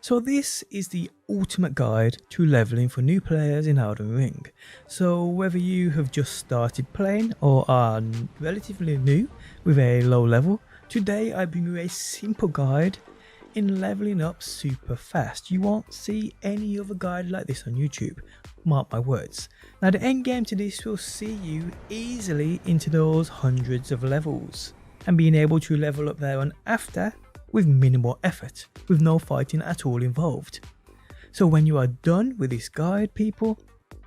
So this is the ultimate guide to leveling for new players in Elden Ring. So whether you have just started playing or are relatively new with a low level, today I bring you a simple guide in leveling up super fast. You won't see any other guide like this on YouTube, mark my words. Now the end game to this will see you easily into those hundreds of levels and being able to level up there on after with minimal effort, with no fighting at all involved. So when you are done with this guide, people,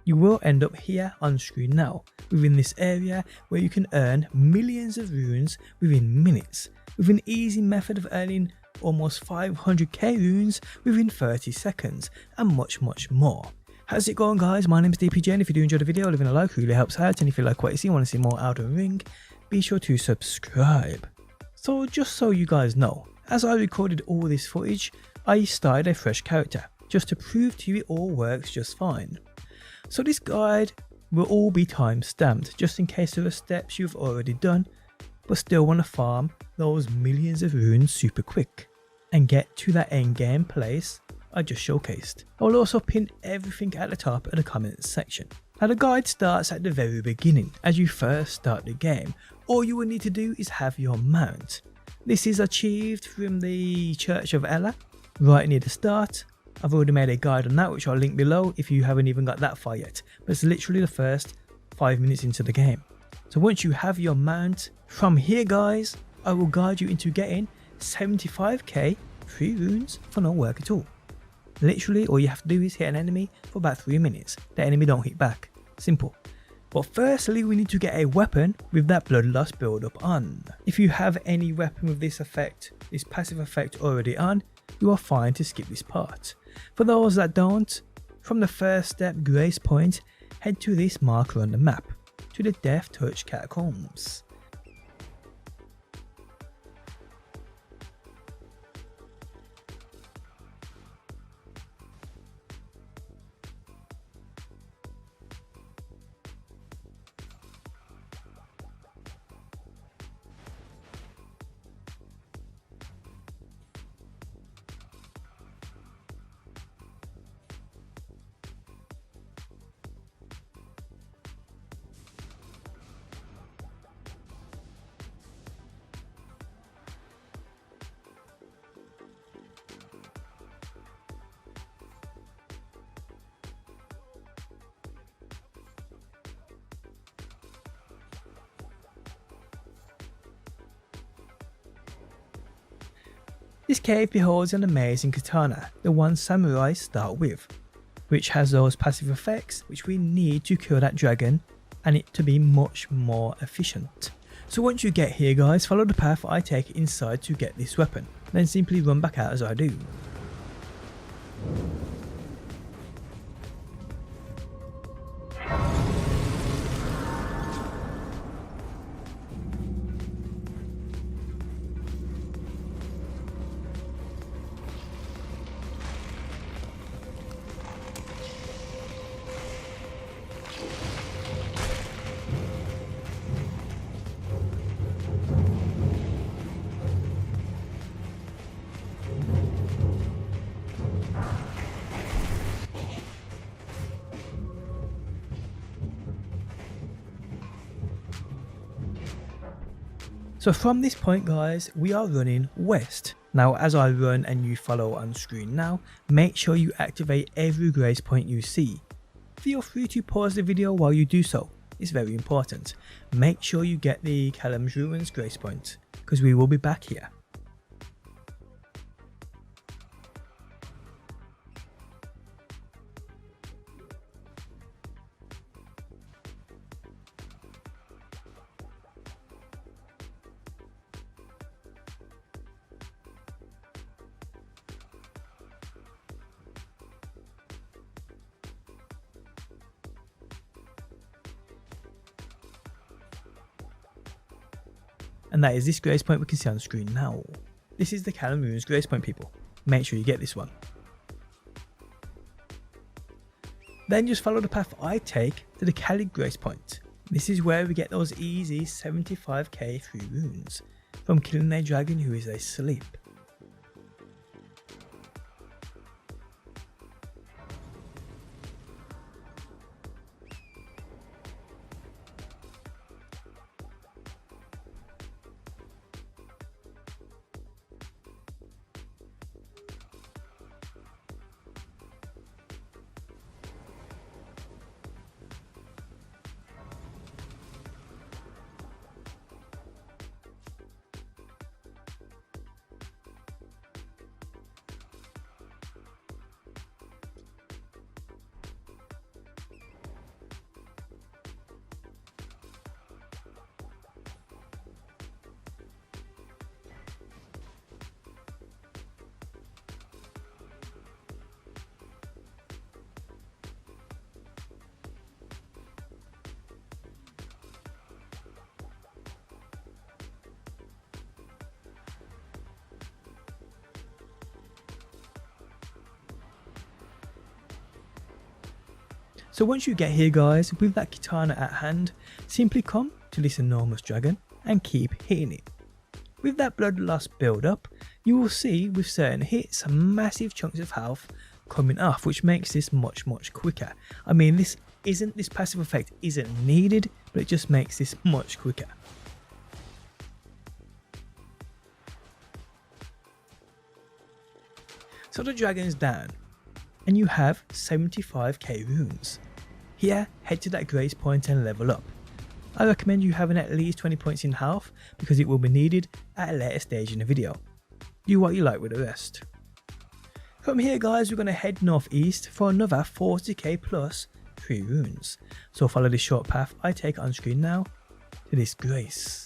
you will end up here on screen now, within this area where you can earn millions of runes within minutes, with an easy method of earning almost 500k runes within 30 seconds, and much more. How's it going, guys? My name is DPJ, and if you do enjoy the video, leaving a like really helps out, and if you like what you see and want to see more Elden Ring, be sure to subscribe. So just so you guys know, as I recorded all this footage, I started a fresh character, just to prove to you it all works just fine. So this guide will all be time stamped, just in case there are steps you've already done, but still want to farm those millions of runes super quick, and get to that end game place I just showcased. I will also pin everything at the top of the comments section. Now the guide starts at the very beginning, as you first start the game. All you will need to do is have your mount. This is achieved from the Church of Ellah, right near the start. I've already made a guide on that, which I'll link below if you haven't even got that far yet, but it's literally the first 5 minutes into the game. So once you have your mount, from here guys, I will guide you into getting 75k free runes for no work at all. Literally all you have to do is hit an enemy for about 3 minutes, the enemy don't hit back, simple. But firstly we need to get a weapon with that bloodloss build up on. If you have any weapon with this effect, this passive effect already on, you are fine to skip this part. For those that don't, from the first step grace point, head to this marker on the map, to the Death Touch Catacombs. This cave beholds an amazing katana, the one samurais start with, which has those passive effects which we need to kill that dragon and it to be much more efficient. So once you get here guys, follow the path I take inside to get this weapon, then simply run back out as I do. So from this point guys, we are running west. Now as I run and you follow on screen now, make sure you activate every grace point you see. Feel free to pause the video while you do so, it's very important. Make sure you get the Caelem's Ruins grace point, because we will be back here. And that is this grace point we can see on the screen now. This is the Caelem Ruins grace point, people. Make sure you get this one. Then just follow the path I take to the Caelem grace point. This is where we get those easy 75k free runes from killing a dragon who is asleep. So once you get here guys, with that katana at hand, simply come to this enormous dragon and keep hitting it. With that bloodloss build up, you will see with certain hits massive chunks of health coming off, which makes this much quicker. I mean, this passive effect isn't needed, but it just makes this much quicker. So the dragon is down and you have 75k runes. Here, head to that grace point and level up. I recommend you having at least 20 points in health because it will be needed at a later stage in the video. Do what you like with the rest. From here guys, we're going to head northeast for another 40k plus 3 runes. So follow this short path I take on screen now to this grace.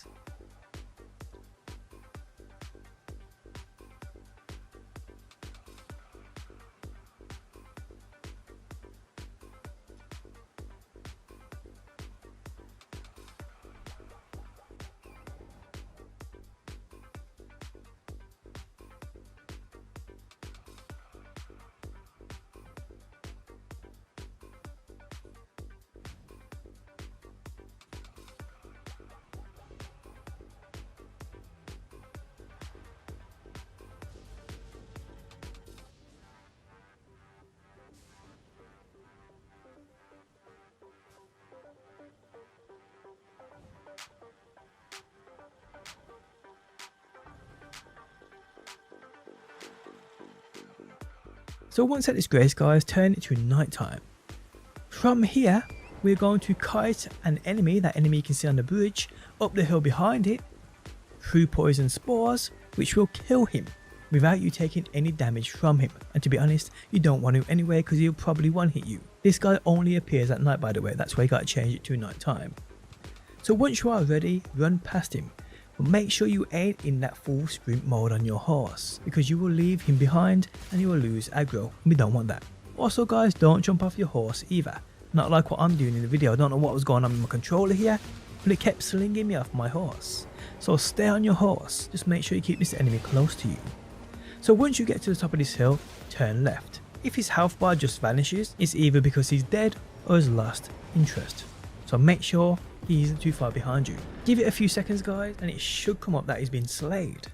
So once at this grace guys, turn it to nighttime. From here, we're going to kite an enemy, that enemy you can see on the bridge, up the hill behind it, through poison spores, which will kill him without you taking any damage from him. And to be honest, you don't want to anyway because he'll probably one-hit you. This guy only appears at night by the way, that's why you got to change it to nighttime. So once you are ready, run past him. But make sure you ain't in that full sprint mode on your horse, because you will leave him behind and you will lose aggro, and we don't want that. Also guys, don't jump off your horse either. Not like what I'm doing in the video. I don't know what was going on with my controller here, but it kept slinging me off my horse. So stay on your horse, just make sure you keep this enemy close to you. So once you get to the top of this hill, turn left. If his health bar just vanishes, it's either because he's dead or has lost interest. So make sure he isn't too far behind you. Give it a few seconds guys and it should come up that he's been slayed.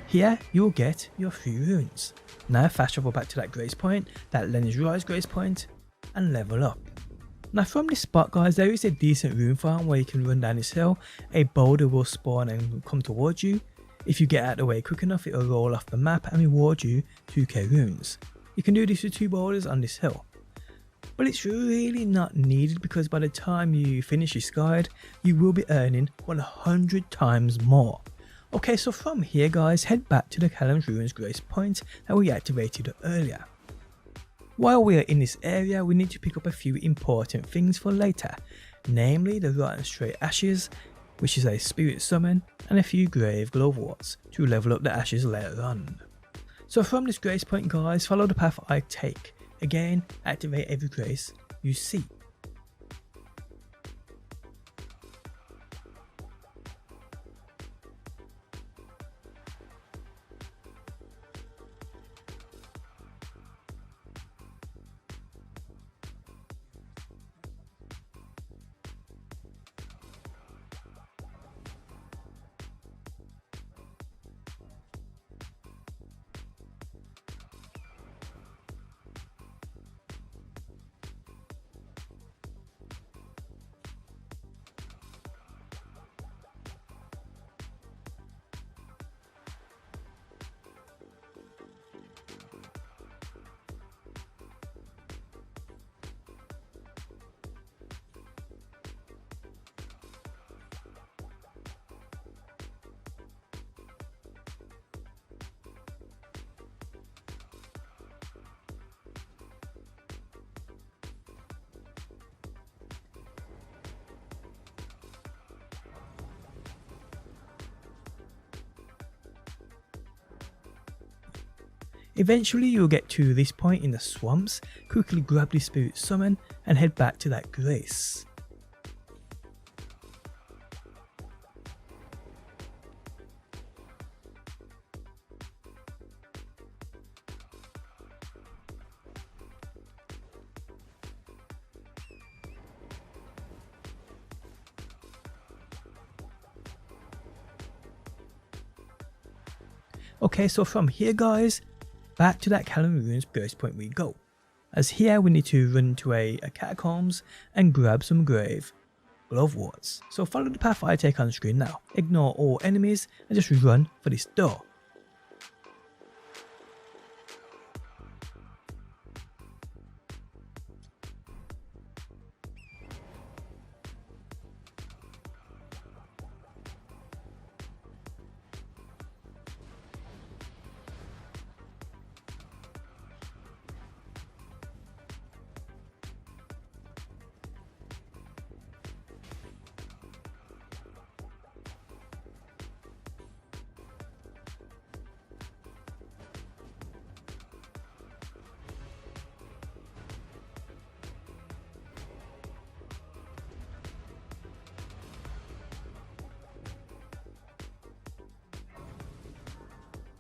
Here you'll get your 3 runes. Now fast travel back to that grace point, that Lennes grace point, and level up. Now from this spot guys, there is a decent rune farm where you can run down this hill. A boulder will spawn and come towards you. If you get out of the way quick enough, it will roll off the map and reward you 2k runes. You can do this with 2 boulders on this hill. But it's really not needed because by the time you finish this guide, you will be earning 100 times more. Okay, so from here guys, head back to the Caelem Ruins Grace Point that we activated earlier. While we are in this area, we need to pick up a few important things for later, namely the Rotten Stray Ashes, which is a spirit summon, and a few grave Gloveworts to level up the ashes later on. So from this grace point guys, follow the path I take. Again, activate every grace you see. Eventually you'll get to this point in the swamps, quickly grab the spirit summon and head back to that grace. Okay, so from here guys, back to that Caelem ruins burst point we go. As here we need to run to a Catacombs and grab some grave Gloveworts. So follow the path I take on screen now, ignore all enemies and just run for this door.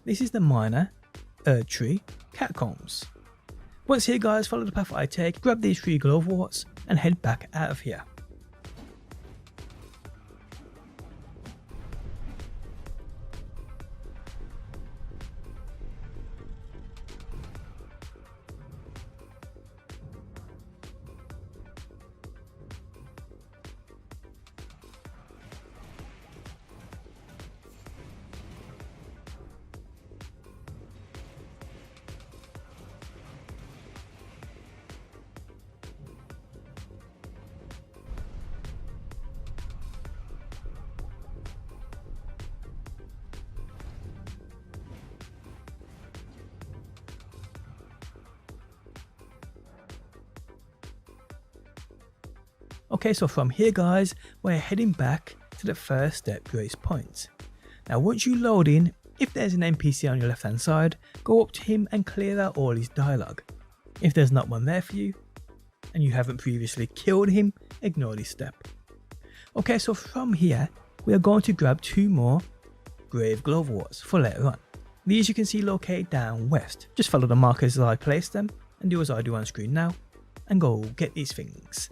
This is the minor Erdtree Catacombs. Once here guys, follow the path I take, grab these 3 Gloveworts and head back out of here. Okay, so from here guys, we're heading back to the first step grace point. Now once you load in, if there's an NPC on your left hand side, go up to him and clear out all his dialogue. If there's not one there for you, and you haven't previously killed him, ignore this step. Okay, so from here, we are going to grab 2 more grave Gloveworts for later on. These you can see located down west. Just follow the markers as I place them, and do as I do on screen now, and go get these things.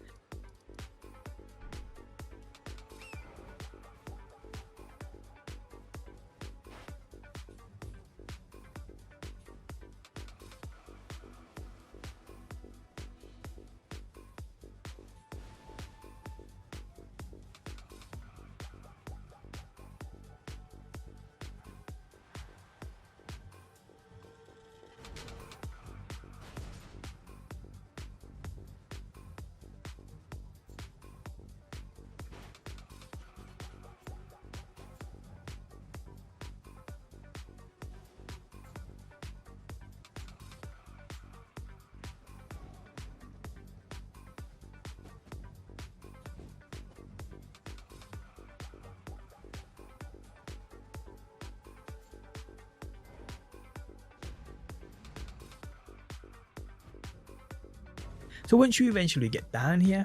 So once you eventually get down here,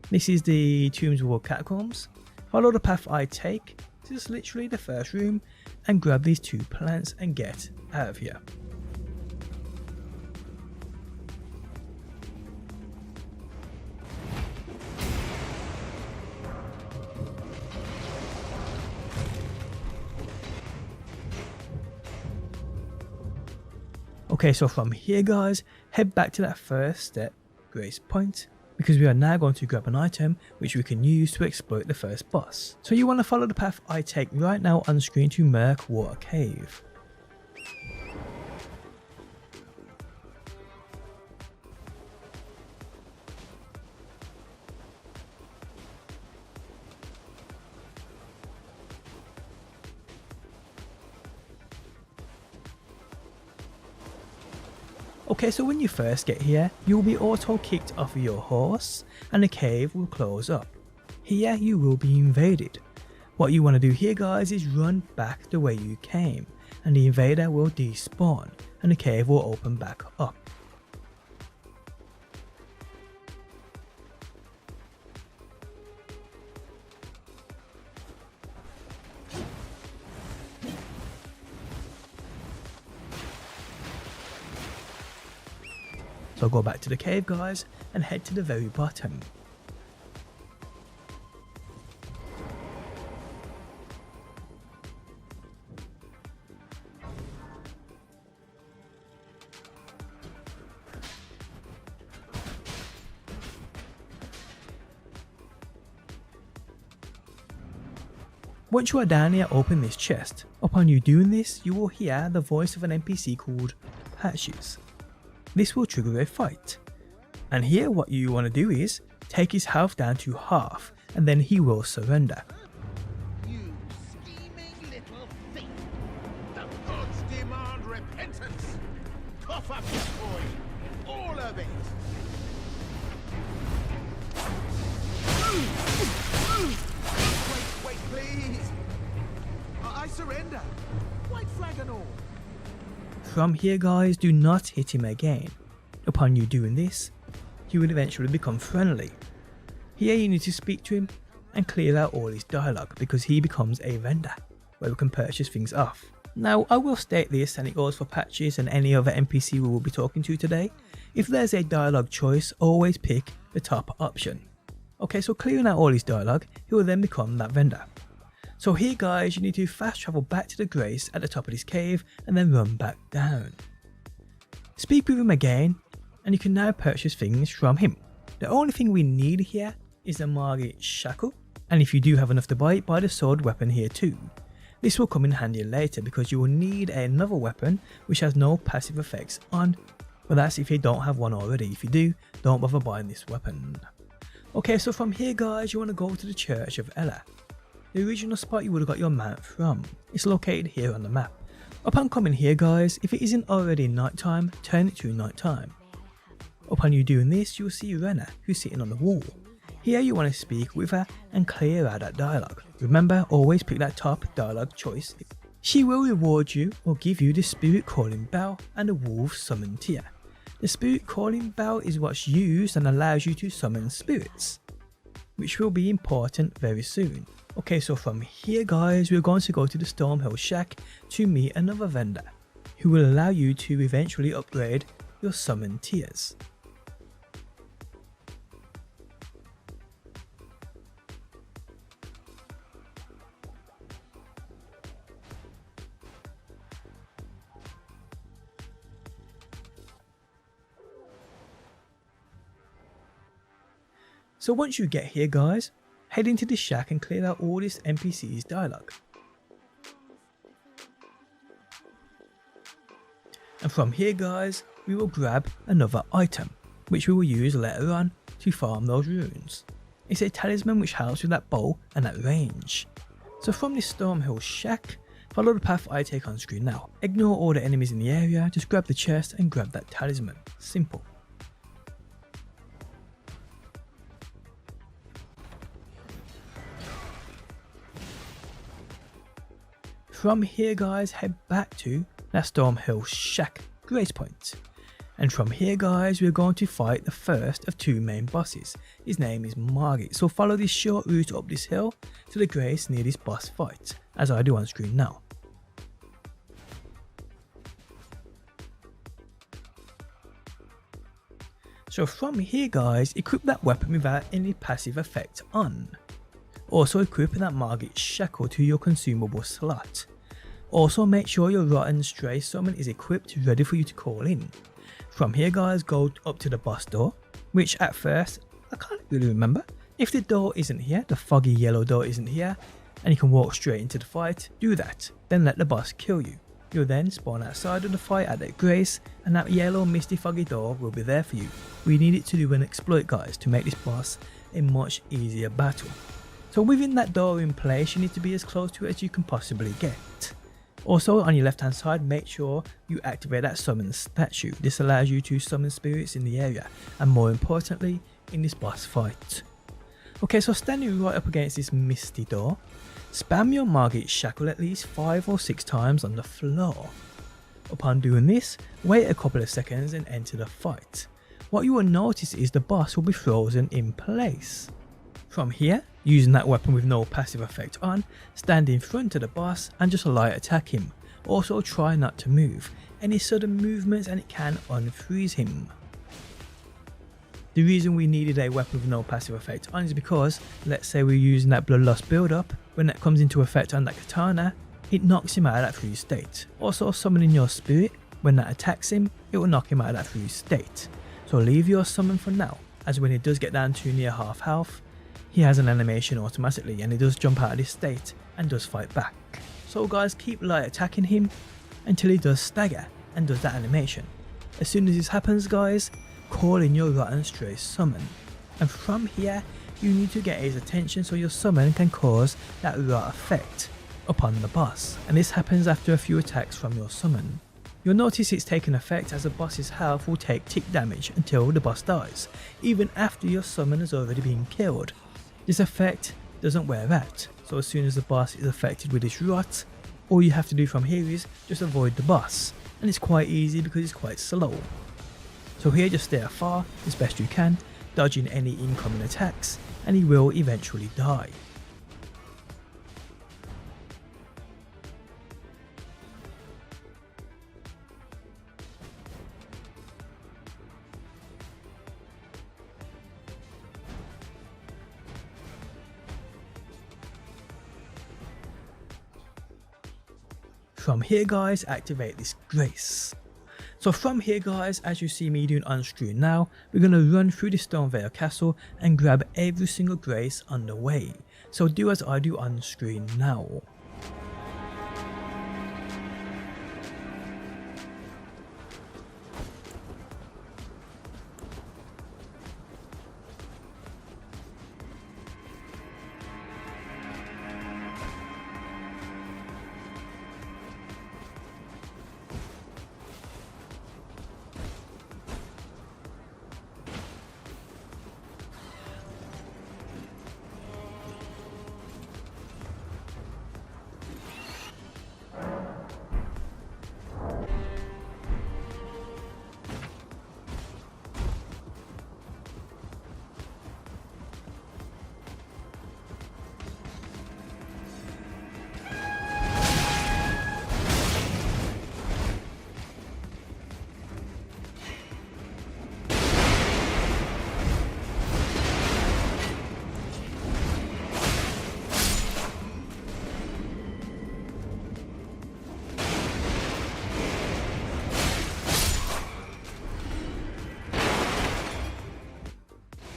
this is the Tombsward Catacombs. Follow the path I take to just literally the first room and grab these 2 plants and get out of here. Okay, so from here guys, head back to that first step grace point, because we are now going to grab an item which we can use to exploit the first boss. So you want to follow the path I take right now on screen to Murkwater Cave. Okay, so when you first get here, you will be auto kicked off of your horse and the cave will close up. Here you will be invaded. What you want to do here guys is run back the way you came and the invader will despawn and the cave will open back up. So go back to the cave guys and head to the very bottom. Once you are down here, open this chest. Upon you doing this, you will hear the voice of an NPC called Patches. This will trigger a fight. And here what you want to do is take his health down to half, and then he will surrender. You scheming little thief! The gods demand repentance! Cough up your coin! All of it! Wait, please! I surrender! White flag and all! From here guys, do not hit him again. Upon you doing this, he will eventually become friendly. Here you need to speak to him and clear out all his dialogue because he becomes a vendor where we can purchase things off. Now I will state this, and it goes for Patches and any other NPC we will be talking to today. If there's a dialogue choice, always pick the top option. Okay, so clearing out all his dialogue, he will then become that vendor. So here guys, you need to fast travel back to the Grace at the top of this cave and then run back down. Speak with him again and you can now purchase things from him. The only thing we need here is the Margit Shackle, and if you do have enough to buy it, buy the sword weapon here too. This will come in handy later because you will need another weapon which has no passive effects on, but that's if you don't have one already. If you do, don't bother buying this weapon. Okay, so from here guys, you want to go to the Church of Ellah. The original spot you would have got your mount from. It's located here on the map. Upon coming here guys, if it isn't already nighttime, turn it to nighttime. Upon you doing this, you'll see Renna, who's sitting on the wall. Here you want to speak with her and clear out that dialogue. Remember, always pick that top dialogue choice. She will reward you or give you the Spirit Calling Bell and the Wolf Summon Tier. The Spirit Calling Bell is what's used and allows you to summon spirits, which will be important very soon. Okay, so from here guys, we're going to go to the Stormhill Shack to meet another vendor, who will allow you to eventually upgrade your summon tiers. So once you get here guys, head into the shack and clear out all this NPC's dialogue. And from here guys, we will grab another item, which we will use later on to farm those runes. It's a talisman which helps with that bow and that range. So from this Stormhill shack, follow the path I take on screen now. Ignore all the enemies in the area, just grab the chest and grab that talisman. Simple. From here guys, head back to that Stormhill Shack Grace Point. And from here guys, we're going to fight the first of two main bosses. His name is Margit, so follow this short route up this hill to the Grace near this boss fight, as I do on screen now. So from here guys, equip that weapon without any passive effect on. Also equip that Margit Shackle to your consumable slot. Also make sure your Rotten Stray summon is equipped ready for you to call in. From here guys, go up to the boss door, which at first, I can't really remember. If the door isn't here, the foggy yellow door isn't here, and you can walk straight into the fight, do that. Then let the boss kill you. You'll then spawn outside of the fight at that Grace, and that yellow misty foggy door will be there for you. We need it to do an exploit guys to make this boss a much easier battle. So within that door in place, you need to be as close to it as you can possibly get. Also on your left hand side, make sure you activate that summon statue. This allows you to summon spirits in the area, and more importantly, in this boss fight. Okay, so standing right up against this misty door, spam your Margit Shackle at least 5 or 6 times on the floor. Upon doing this, wait a couple of seconds and enter the fight. What you will notice is the boss will be frozen in place. From here, using that weapon with no passive effect on, stand in front of the boss and just light attack him. Also try not to move. Any sudden movements and it can unfreeze him. The reason we needed a weapon with no passive effect on is because, let's say we're using that bloodloss build up, when that comes into effect on that katana, it knocks him out of that freeze state. Also summoning your spirit, when that attacks him, it will knock him out of that freeze state. So leave your summon for now, as when it does get down to near half health, he has an animation automatically and it does jump out of this state and does fight back. So guys, keep light attacking him until he does stagger and does that animation. As soon as this happens guys, call in your Rotten Stray summon, and from here you need to get his attention so your summon can cause that rot effect upon the boss, and this happens after a few attacks from your summon. You'll notice it's taken effect as the boss's health will take tick damage until the boss dies, even after your summon has already been killed. This effect doesn't wear out, so as soon as the boss is affected with this rot, all you have to do from here is just avoid the boss, and it's quite easy because it's quite slow. So here just stay afar as best you can, dodging any incoming attacks, and he will eventually die. From here guys, activate this grace. So from here guys, as you see me doing on screen now, we're going to run through the Stormveil castle and grab every single grace on the way. So do as I do on screen now.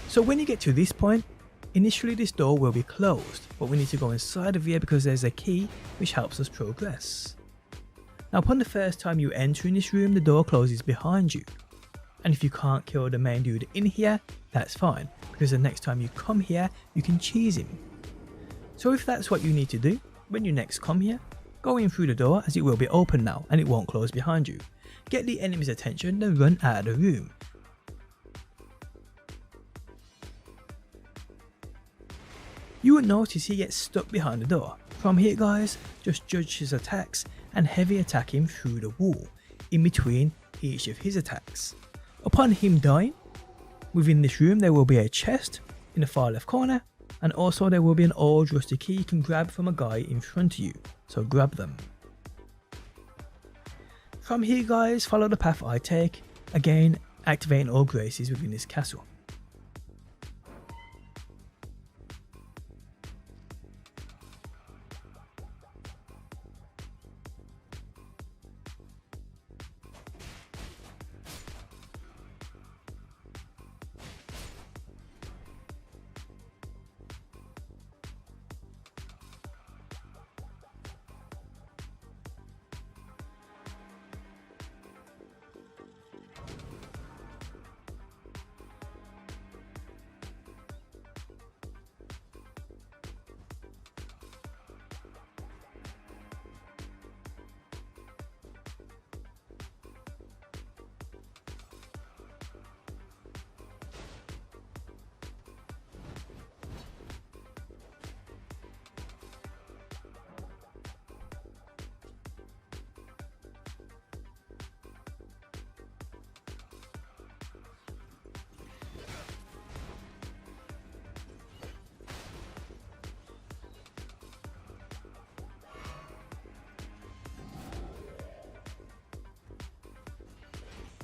So when you get to this point, initially this door will be closed, but we need to go inside of here because there's a key which helps us progress. Now upon the first time you enter in this room, the door closes behind you, and if you can't kill the main dude in here, that's fine, because the next time you come here you can cheese him. So if that's what you need to do, when you next come here, go in through the door as it will be open now and it won't close behind you. Get the enemy's attention, then run out of the room. You will notice he gets stuck behind the door. From here guys, just judge his attacks and heavy attack him through the wall, in between each of his attacks. Upon him dying, within this room there will be a chest in the far left corner, and also there will be an old rusty key you can grab from a guy in front of you, so grab them. From here guys, follow the path I take, again activating all graces within this castle.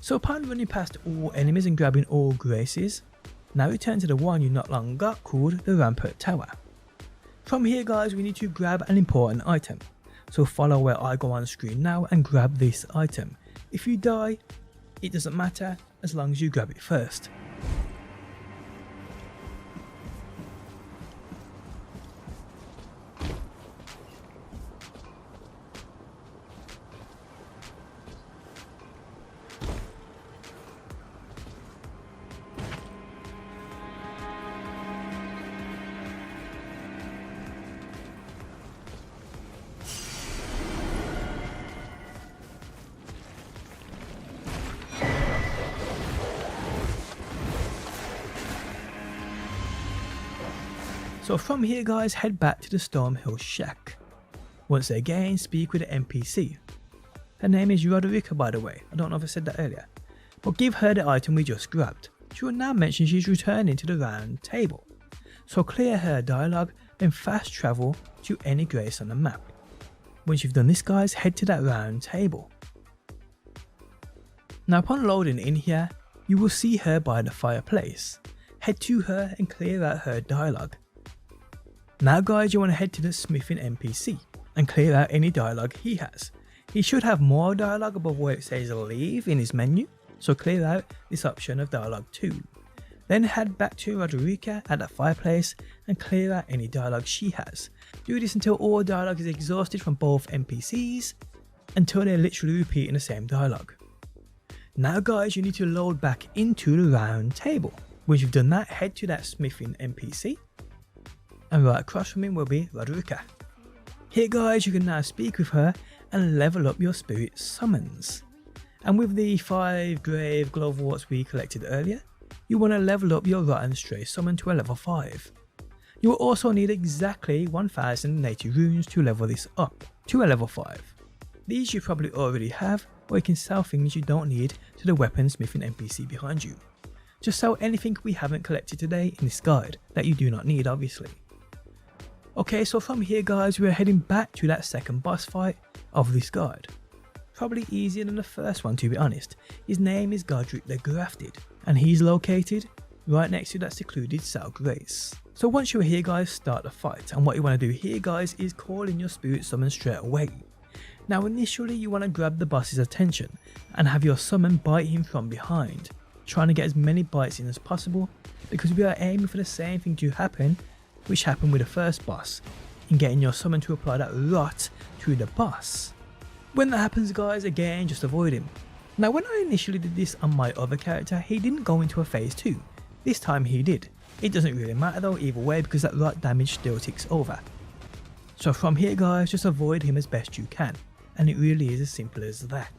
So upon running past all enemies and grabbing all graces, now return to the one you not long got called the Rampart Tower. From here guys, we need to grab an important item, so follow where I go on screen now and grab this item. If you die, it doesn't matter as long as you grab it first. So from here guys, head back to the Stormhill shack. Once again, speak with the NPC. Her name is Roderika, by the way, I don't know if I said that earlier. But give her the item we just grabbed. She will now mention she's returning to the round table. So clear her dialogue, then fast travel to any grace on the map. Once you've done this guys, head to that round table. Now upon loading in here, you will see her by the fireplace. Head to her and clear out her dialogue. Now guys, you want to head to the smithing NPC and clear out any dialogue he has. He should have more dialogue above where it says leave in his menu, so clear out this option of dialogue too. Then head back to Roderika at the fireplace and clear out any dialogue she has. Do this until all dialogue is exhausted from both NPCs, until they're literally repeating the same dialogue. Now guys, you need to load back into the round table. Once you've done that, head to that smithing NPC, and right across from him will be Roderika. Here guys, you can now speak with her and level up your spirit summons. And with the 5 grave Gloveworts we collected earlier, you want to level up your Rotten Stray summon to a level 5. You will also need exactly 1080 runes to level this up to a level 5. These you probably already have, or you can sell things you don't need to the weapon smithing NPC behind you. Just sell anything we haven't collected today in this guide that you do not need obviously. Okay, so from here guys, we are heading back to that second boss fight of this guide. Probably easier than the first one to be honest. His name is Godrick the Grafted, and he's located right next to that secluded South Grace. So once you're here guys, start the fight, and what you want to do here guys is call in your spirit summon straight away. Now initially you want to grab the boss's attention and have your summon bite him from behind, trying to get as many bites in as possible, because we are aiming for the same thing to happen which happened with the first boss, in getting your summon to apply that rot to the boss. When that happens guys, again just avoid him. Now when I initially did this on my other character, he didn't go into a phase 2, this time he did. It doesn't really matter though either way, because that rot damage still ticks over. So from here guys, just avoid him as best you can, and it really is as simple as that.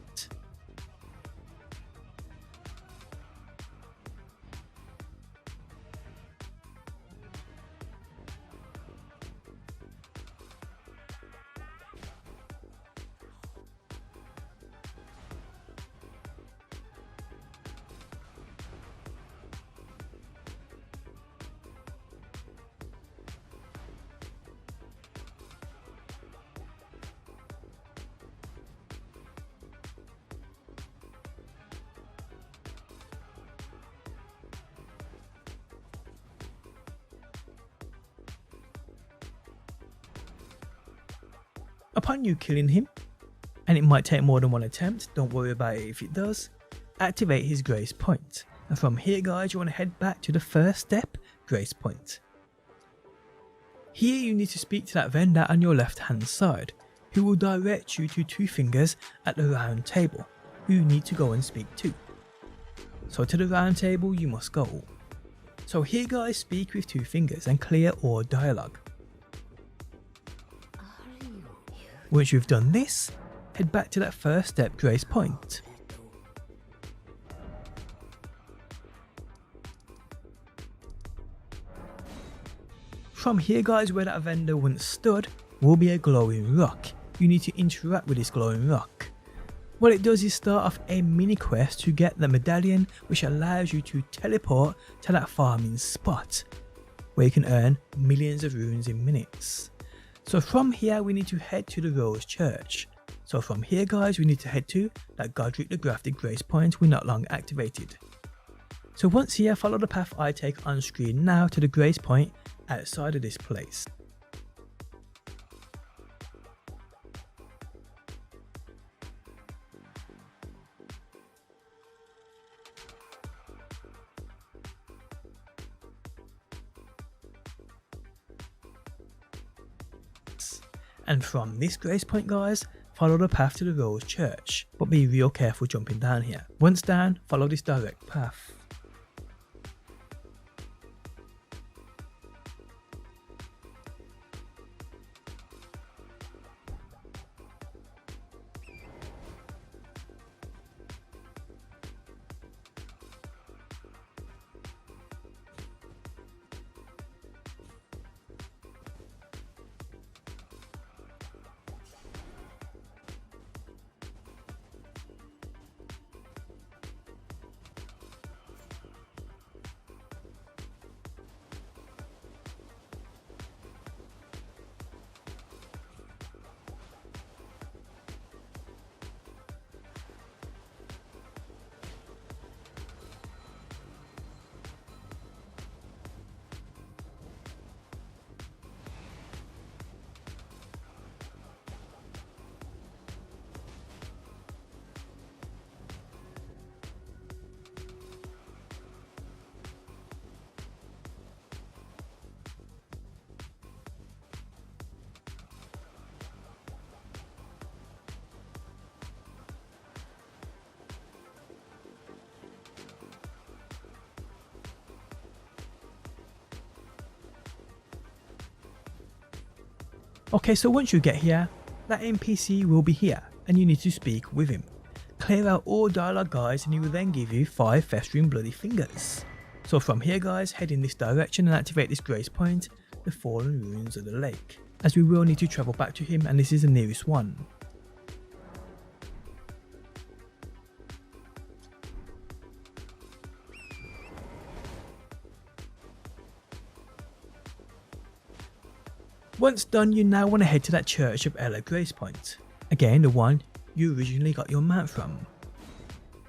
Upon you killing him, and it might take more than one attempt, don't worry about it if it does, activate his grace point. And from here guys, you want to head back to the first step, grace point. Here you need to speak to that vendor on your left hand side, who will direct you to 2 fingers at the round table, who you need to go and speak to. So to the round table you must go. So here guys, speak with 2 fingers and clear all dialogue. Once you've done this, head back to that first step grace point. From here guys, where that vendor once stood will be a glowing rock. You need to interact with this glowing rock. What it does is start off a mini quest to get the medallion, which allows you to teleport to that farming spot, where you can earn millions of runes in minutes. So from here we need to head to the Rose Church. So from here guys, we need to head to that Godrick the Grafted grace point we not long activated. So once here, follow the path I take on screen now to the grace point outside of this place. And from this grace point guys, follow the path to the Rose Church, but be real careful jumping down here. Once down, follow this direct path. Okay, so once you get here, that NPC will be here and you need to speak with him. Clear out all dialogue guys and he will then give you 5 festering bloody fingers. So from here guys, head in this direction and activate this grace point, the fallen ruins of the lake, as we will need to travel back to him and this is the nearest one. Once done, you now want to head to that Church of Ellah grace point. Again, the one you originally got your mount from.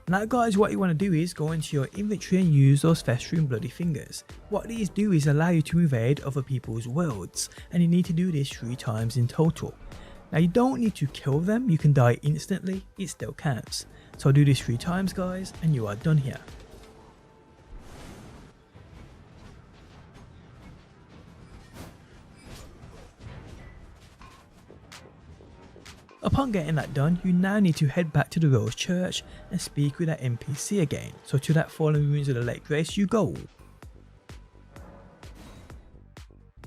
Now guys, what you want to do is go into your inventory and use those festering bloody fingers. What these do is allow you to invade other people's worlds, and you need to do this 3 times in total. Now you don't need to kill them, you can die instantly, it still counts. So do this 3 times guys and you are done here. Upon getting that done, you now need to head back to the Rose Church and speak with that NPC again. So to that fallen ruins of the Lake Grace you go.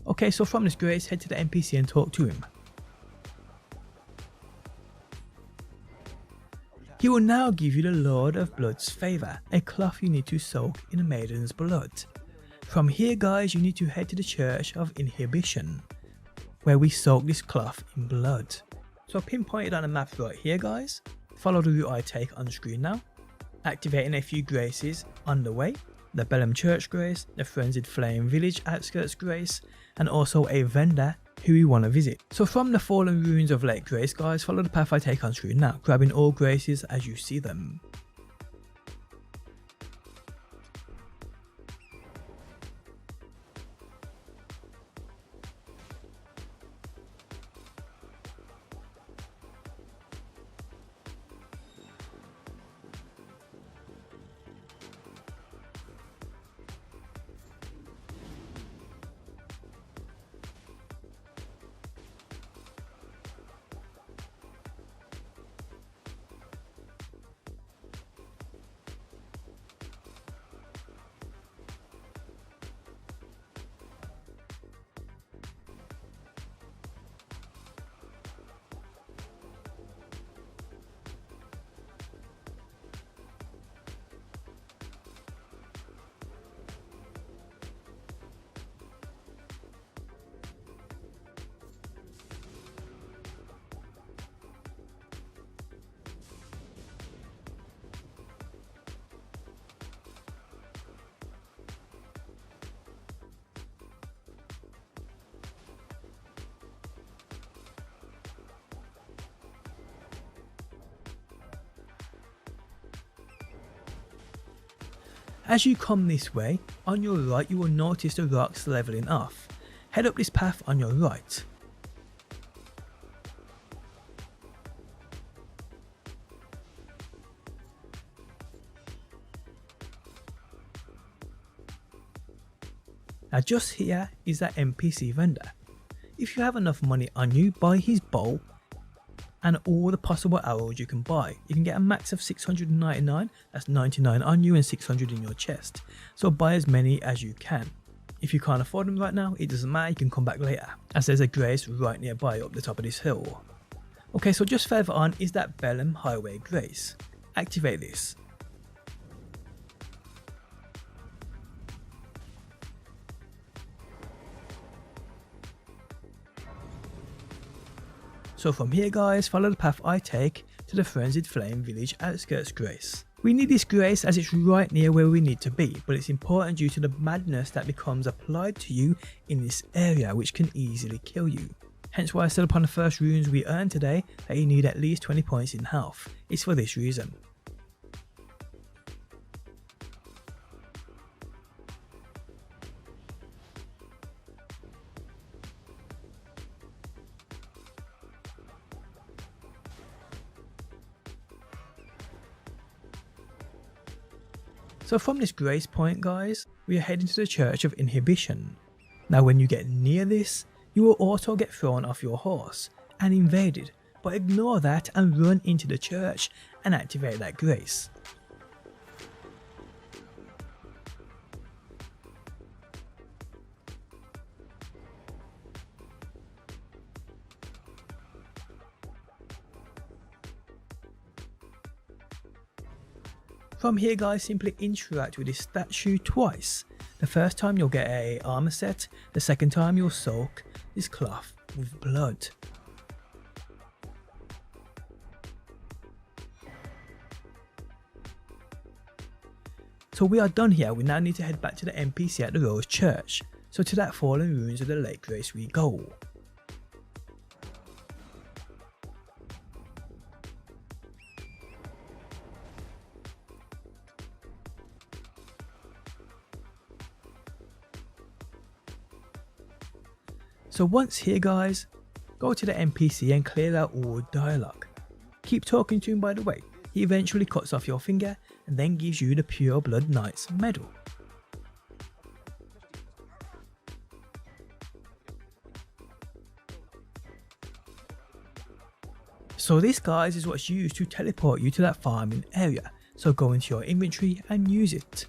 Okay, so from this grace, head to the NPC and talk to him. He will now give you the Lord of Blood's favour, a cloth you need to soak in a maiden's blood. From here guys, you need to head to the Church of Inhibition, where we soak this cloth in blood. So pinpointed on the map right here guys, follow the route I take on the screen now, activating a few graces on the way, the Bellum Church Grace, the Frenzied Flame Village Outskirts Grace, and also a vendor who we want to visit. So from the fallen ruins of Lake Grace guys, follow the path I take on screen now, grabbing all graces as you see them. As you come this way, on your right you will notice the rocks levelling off. Head up this path on your right. Now just here is that NPC vendor. If you have enough money on you, buy his bow and all the possible arrows you can buy. You can get a max of 699, that's 99 on you and 600 in your chest. So buy as many as you can. If you can't afford them right now, it doesn't matter, you can come back later, as there's a grace right nearby up the top of this hill. Okay, so just further on is that Bellum Highway Grace. Activate this. So from here guys, follow the path I take to the Frenzied Flame Village Outskirts Grace. We need this grace as it's right near where we need to be, but it's important due to the madness that becomes applied to you in this area, which can easily kill you. Hence why I said upon the first runes we earned today that you need at least 20 points in health. It's for this reason. So from this grace point guys, we are heading to the Church of Inhibition. Now when you get near this, you will also get thrown off your horse and invaded, but ignore that and run into the church and activate that grace. From here guys, simply interact with this statue twice. The first time you'll get a armor set, the second time you'll soak this cloth with blood. So we are done here, we now need to head back to the NPC at the Rose Church. So to that fallen ruins of the Lake Grace we go. So once here guys, go to the NPC and clear out all dialogue. Keep talking to him by the way, he eventually cuts off your finger and then gives you the Pure Blood Knight's medal. So this guys is what's used to teleport you to that farming area, so go into your inventory and use it.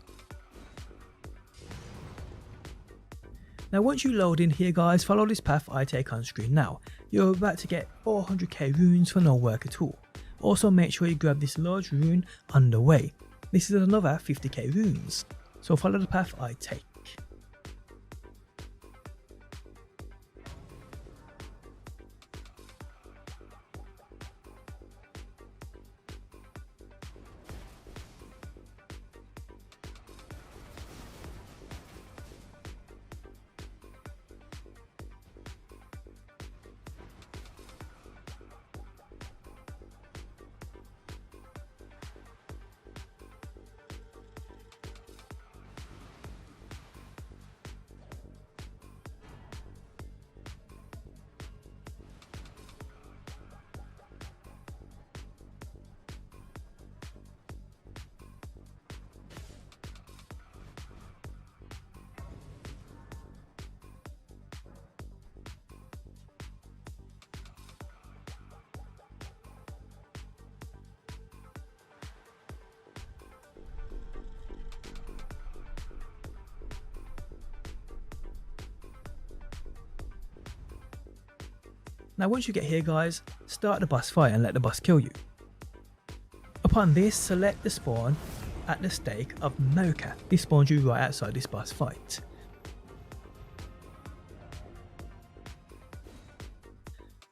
Now once you load in here guys, follow this path I take on screen now. You're about to get 400k runes for no work at all. Also make sure you grab this large rune on the way. This is another 50k runes. So follow the path I take. Now once you get here guys, start the boss fight and let the boss kill you. Upon this, select the spawn at the stake of Murkwater. This spawns you right outside this boss fight.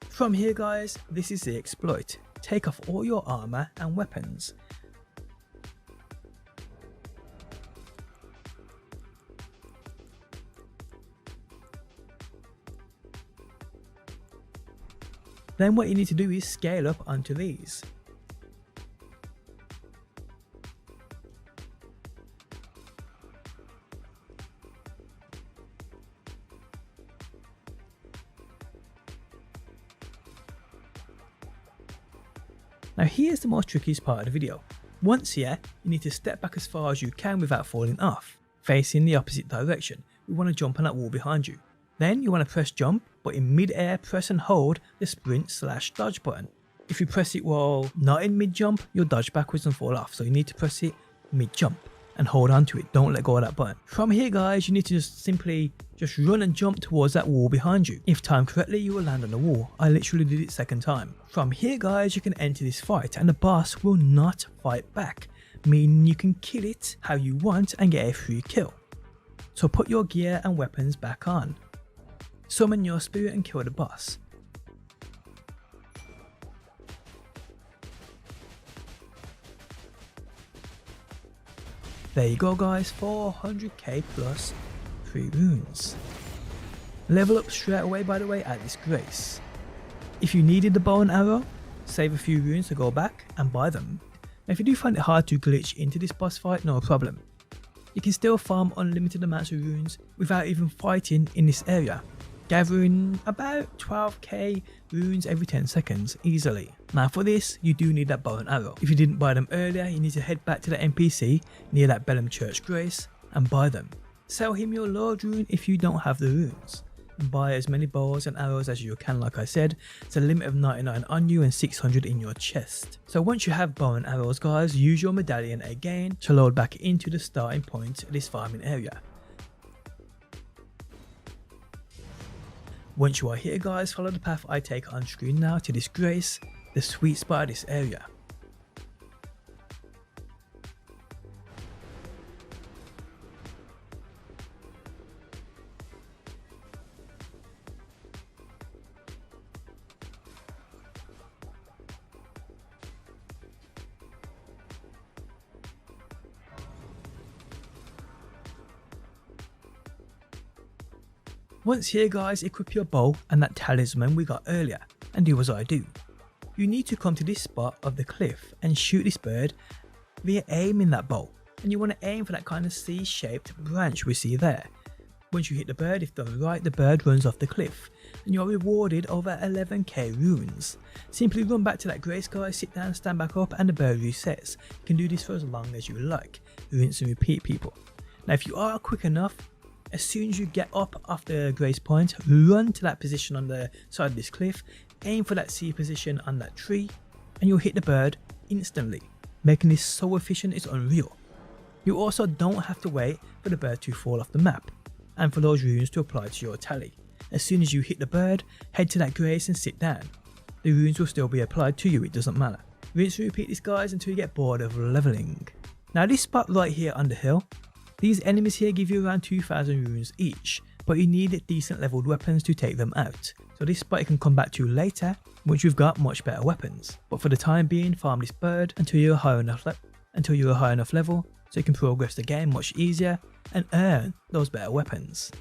From here guys, this is the exploit. Take off all your armor and weapons. Then what you need to do is scale up onto these. Now here's the most trickiest part of the video. Once here, you need to step back as far as you can without falling off, facing the opposite direction. We want to jump on that wall behind you. Then you want to press jump, but in mid-air press and hold the sprint/dodge button. If you press it while not in mid-jump, you'll dodge backwards and fall off, so you need to press it mid-jump and hold on to it, don't let go of that button. From here guys, you need to simply run and jump towards that wall behind you. If timed correctly, you will land on the wall. I literally did it second time. From here guys, you can enter this fight and the boss will not fight back, meaning you can kill it how you want and get a free kill. So put your gear and weapons back on. Summon your spirit and kill the boss. There you go guys, 400k plus 3 runes. Level up straight away by the way at this grace. If you needed the bow and arrow, save a few runes to go back and buy them. Now if you do find it hard to glitch into this boss fight, no problem. You can still farm unlimited amounts of runes without even fighting in this area, gathering about 12k runes every 10 seconds easily. Now for this, you do need that bow and arrow. If you didn't buy them earlier, you need to head back to the NPC near that Bellum Church Grace and buy them. Sell him your Lord rune if you don't have the runes. And buy as many bows and arrows as you can, like I said. It's a limit of 99 on you and 600 in your chest. So once you have bow and arrows guys, use your medallion again to load back into the starting point of this farming area. Once you are here guys, follow the path I take on screen now to this grace, the sweet spot of this area. Once here guys, equip your bow and that talisman we got earlier and do as I do. You need to come to this spot of the cliff and shoot this bird via aiming that bow, and you want to aim for that kind of C-shaped branch we see there. Once you hit the bird, if done right, the bird runs off the cliff and you are rewarded over 11k runes. Simply run back to that grey sky, sit down, stand back up and the bird resets. You can do this for as long as you like. Rinse and repeat, people. Now if you are quick enough, as soon as you get up off the grace point, run to that position on the side of this cliff, aim for that C position on that tree and you'll hit the bird instantly, making this so efficient it's unreal. You also don't have to wait for the bird to fall off the map and for those runes to apply to your tally. As soon as you hit the bird, head to that grace and sit down. The runes will still be applied to you, it doesn't matter. Rinse and repeat this guys until you get bored of leveling. Now this spot right here on the hill, these enemies here give you around 2000 runes each, but you need decent leveled weapons to take them out. So this spot you can come back to later once you've got much better weapons. But for the time being, farm this bird until you're a high enough level so you can progress the game much easier and earn those better weapons.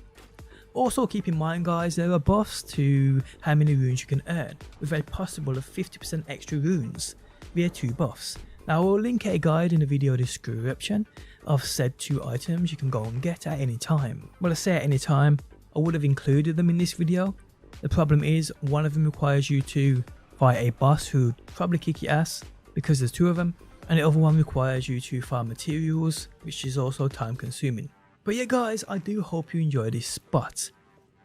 Also keep in mind guys, there are buffs to how many runes you can earn, with a possible of 50% extra runes via 2 buffs. Now I will link a guide in the video description of said 2 items you can go and get at any time. Well, I say at any time, I would have included them in this video. The problem is one of them requires you to fight a boss who'd probably kick your ass because there's 2 of them, and the other one requires you to farm materials, which is also time consuming. But yeah guys, I do hope you enjoy this spot.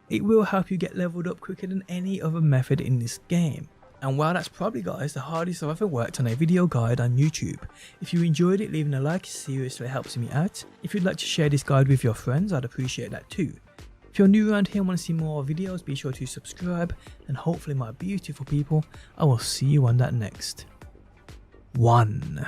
It will help you get leveled up quicker than any other method in this game. And while that's probably guys the hardest I've ever worked on a video guide on YouTube. If you enjoyed it, leaving a like seriously helps me out. If you'd like to share this guide with your friends, I'd appreciate that too. If you're new around here and want to see more videos, be sure to subscribe, and hopefully my beautiful people, I will see you on that next one.